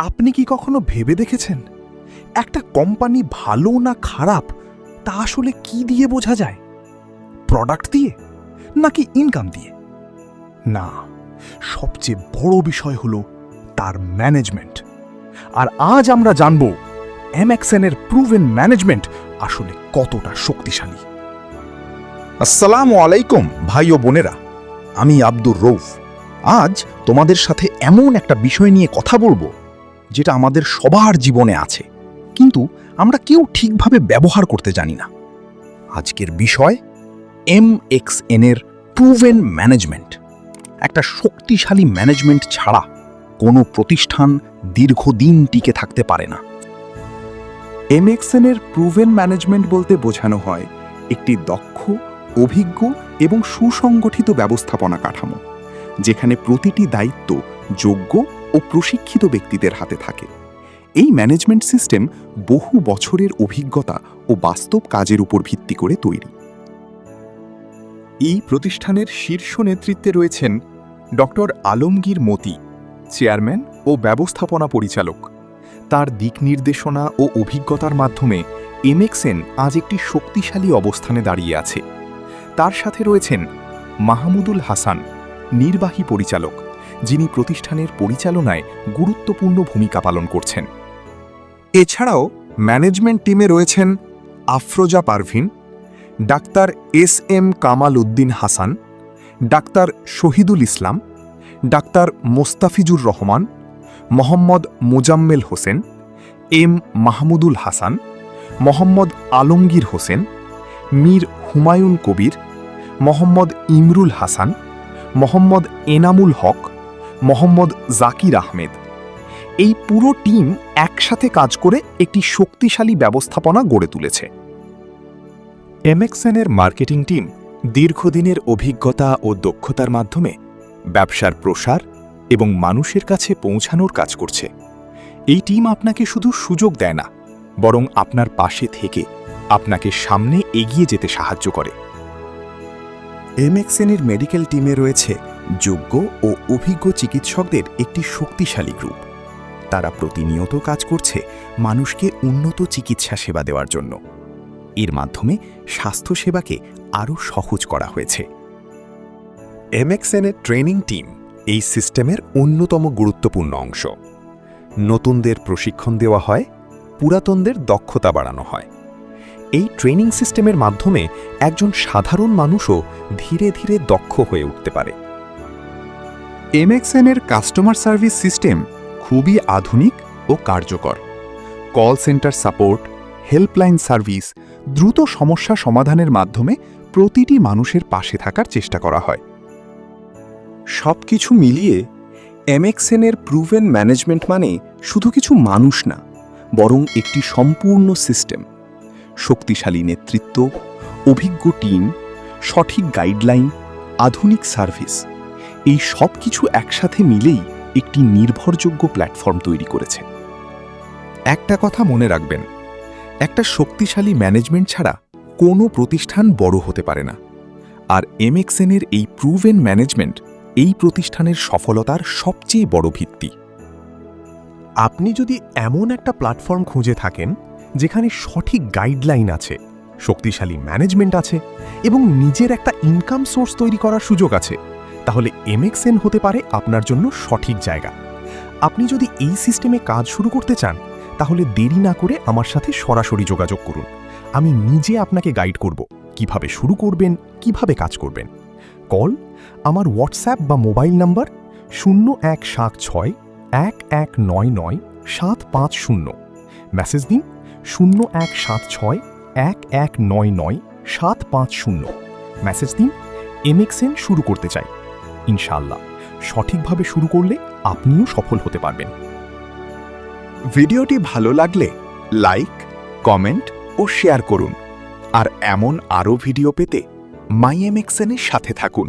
আপনি কি কখনো ভেবে দেখেছেন একটা কোম্পানি ভালো না খারাপ তা আসলে কি দিয়ে বোঝা যায়? প্রোডাক্ট দিয়ে নাকি ইনকাম দিয়ে? না, সবচেয়ে বড় বিষয় হলো তার ম্যানেজমেন্ট। আর আজ আমরা জানব এমএক্সএন-এর প্রুভেন ম্যানেজমেন্ট আসলে কতটা শক্তিশালী। আসসালামু আলাইকুম ভাই ও বোনেরা, আমি আব্দুর রৌফ। আজ তোমাদের সাথে এমন একটা বিষয় নিয়ে কথা বলবো যেটা আমাদের সবার জীবনে আছে, কিন্তু আমরা কেউ ঠিকভাবে ব্যবহার করতে জানি না। আজকের বিষয় এমএক্সএন-এর প্রুভেন ম্যানেজমেন্ট। একটা শক্তিশালী ম্যানেজমেন্ট ছাড়া কোনো প্রতিষ্ঠান দীর্ঘদিন টিকে থাকতে পারে না। এমএক্সএন-এর প্রুভেন ম্যানেজমেন্ট বলতে বোঝানো হয় একটি দক্ষ, অভিজ্ঞ এবং সুসংগঠিত ব্যবস্থাপনা কাঠামো, যেখানে প্রতিটি দায়িত্ব যোগ্য ও প্রশিক্ষিত ব্যক্তিদের হাতে থাকে। এই ম্যানেজমেন্ট সিস্টেম বহু বছরের অভিজ্ঞতা ও বাস্তব কাজের উপর ভিত্তি করে তৈরি। এই প্রতিষ্ঠানের শীর্ষ নেতৃত্বে রয়েছেন ডক্টর আলমগীর মতি, চেয়ারম্যান ও ব্যবস্থাপনা পরিচালক। তার দিক নির্দেশনা ও অভিজ্ঞতার মাধ্যমে এমএক্সএন আজ একটি শক্তিশালী অবস্থানে দাঁড়িয়ে আছে। তার সাথে রয়েছেন মাহমুদুল হাসান, নির্বাহী পরিচালক, যিনি প্রতিষ্ঠানের পরিচালনায় গুরুত্বপূর্ণ ভূমিকা পালন করছেন। এছাড়াও ম্যানেজমেন্ট টিমে রয়েছেন আফরোজা পারভিন, ডাক্তার এস.এম. কামাল উদ্দিন হাসান, ডাক্তার শহীদুল ইসলাম, ডাক্তার মোস্তাফিজুর রহমান, মোহাম্মদ মোজাম্মেল হোসেন, এম মাহমুদুল হাসান, মোহাম্মদ আলমগীর হোসেন, মীর হুমায়ুন কবির, মোহাম্মদ ইমরুল হাসান, মোহাম্মদ এনামুল হক, মোহাম্মদ জাকির আহমেদ। এই পুরো টিম একসাথে কাজ করে একটি শক্তিশালী ব্যবস্থাপনা গড়ে তুলেছে। এমএক্সএন-এর মার্কেটিং টিম দীর্ঘদিনের অভিজ্ঞতা ও দক্ষতার মাধ্যমে ব্যবসার প্রসার এবং মানুষের কাছে পৌঁছানোর কাজ করছে। এই টিম আপনাকে শুধু সুযোগ দেয় না, বরং আপনার পাশে থেকে আপনাকে সামনে এগিয়ে যেতে সাহায্য করে। এমএক্সএন-এর মেডিকেল টিমে রয়েছে যোগ্য ও অভিজ্ঞ চিকিৎসকদের একটি শক্তিশালী গ্রুপ। তারা প্রতিনিয়ত কাজ করছে মানুষকে উন্নত চিকিৎসা সেবা দেওয়ার জন্য। এর মাধ্যমে স্বাস্থ্যসেবাকে আরও সহজ করা হয়েছে। এমএক্সএন-এর ট্রেনিং টিম এই সিস্টেমের অন্যতম গুরুত্বপূর্ণ অংশ। নতুনদের প্রশিক্ষণ দেওয়া হয়, পুরাতনদের দক্ষতা বাড়ানো হয়। এই ট্রেনিং সিস্টেমের মাধ্যমে একজন সাধারণ মানুষও ধীরে ধীরে দক্ষ হয়ে উঠতে পারে। এমএক্সএন-এর কাস্টমার সার্ভিস সিস্টেম খুবই আধুনিক ও কার্যকর। Call centre support, helpline service, দ্রুত সমস্যা সমাধানের মাধ্যমে প্রতিটি মানুষের পাশে থাকার চেষ্টা করা হয়। সবকিছু মিলিয়ে এমএক্সএন-এর প্রুভেন ম্যানেজমেন্ট মানে শুধু কিছু মানুষ না, বরং একটি সম্পূর্ণ সিস্টেম। শক্তিশালী নেতৃত্ব, অভিজ্ঞ টিম, সঠিক গাইডলাইন, আধুনিক সার্ভিস, এই সব কিছু একসাথে মিলেই একটি নির্ভরযোগ্য প্ল্যাটফর্ম তৈরি করেছে। একটা কথা মনে রাখবেন, একটা শক্তিশালী ম্যানেজমেন্ট ছাড়া কোনো প্রতিষ্ঠান বড় হতে পারে না। আর এমএক্সএন-এর এই প্রুভেন ম্যানেজমেন্ট এই প্রতিষ্ঠানের সফলতার সবচেয়ে বড় ভিত্তি। আপনি যদি এমন একটা প্ল্যাটফর্ম খুঁজে থাকেন যেখানে সঠিক গাইডলাইন আছে, শক্তিশালী ম্যানেজমেন্ট আছে এবং নিজের একটা ইনকাম সোর্স তৈরি করার সুযোগ আছে, তাহলে এমএক্সএন হতে পারে আপনার জন্য সঠিক জায়গা। আপনি যদি এই সিস্টেমে কাজ শুরু করতে চান, তাহলে দেরি না করে আমার সাথে সরাসরি যোগাযোগ করুন। আমি নিজে আপনাকে গাইড করব কিভাবে শুরু করবেন, কিভাবে কাজ করবেন। কল আমার হোয়াটসঅ্যাপ বা মোবাইল নাম্বার 0176-1199-750। মেসেজ দিন 0176-1199-750। মেসেজ দিন এমএক্সএন শুরু করতে চাই। ইনশাআল্লাহ সঠিকভাবে শুরু করলে আপনিও সফল হতে পারবেন। ভিডিওটি ভালো লাগলে লাইক, কমেন্ট ও শেয়ার করুন। আর এমন আরও ভিডিও পেতে মাই এমএক্সএন-এর সাথে থাকুন।